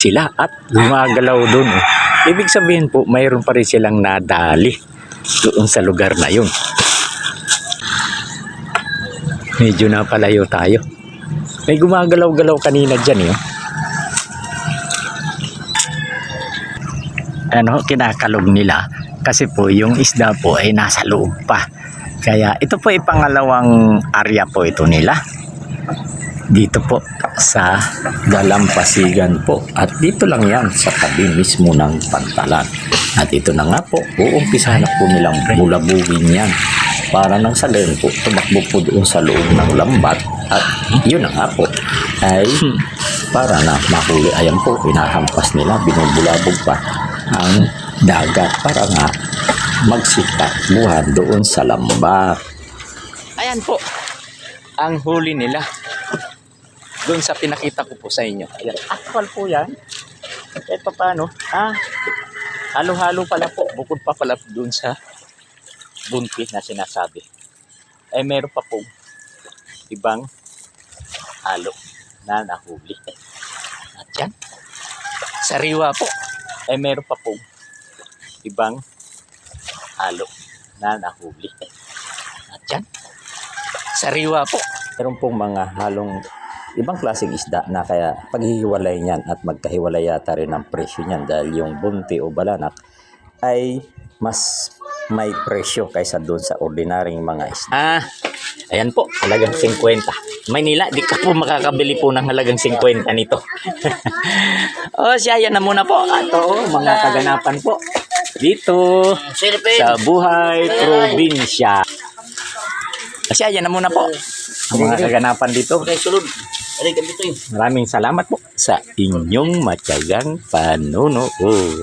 sila at gumagalaw doon. Ibig sabihin po, mayroon pa rin silang nadali doon sa lugar na yun. Medyo napalayo tayo. May gumagalaw-galaw kanina dyan yun. Kinakalog nila kasi po yung isda po ay nasa loob pa. Kaya ito po ay pangalawang area po ito nila. Dito po sa Dalampasigan po. At dito lang yan sa tabi mismo ng Pantalan. At ito na nga po, uumpisa na po nilang bulabugin yan. Para nang sa len po, tumakbo po doon sa loob ng lambat. At yun na nga po, ay para na mahuli. Ayan po, inahampas nila, binubulabog pa ang dagat para nga magsitakbuhan doon sa lambat. Ayan po, ang huli nila. Doon sa pinakita ko po sa inyo. Ayan, actual po yan. Kahit pa paano, halo-halo pala po. Bukod pa pala doon sa bunti na sinasabi. Ay meron pa po ibang halo na nahuli. At yan, sariwa po. Ay meron pa po ibang halo na nahuli. At yan, sariwa po. Meron pong mga halong ibang klaseng isda na kaya paghihiwalay niyan at magkahiwalay yata rin ang presyo niyan dahil yung bunti o balanak ay mas may presyo kaysa doon sa ordinaryong mga isda. Ayan po, halagang 50. Maynila, di ka po makakabili po ng halagang 50 nito. Siya, yan na muna po. Ato, mga kaganapan po dito sa Buhay Probinsya. Siya, yan na muna po. Ang mga kaganapan dito. Maraming salamat po sa inyong matyagang panunood.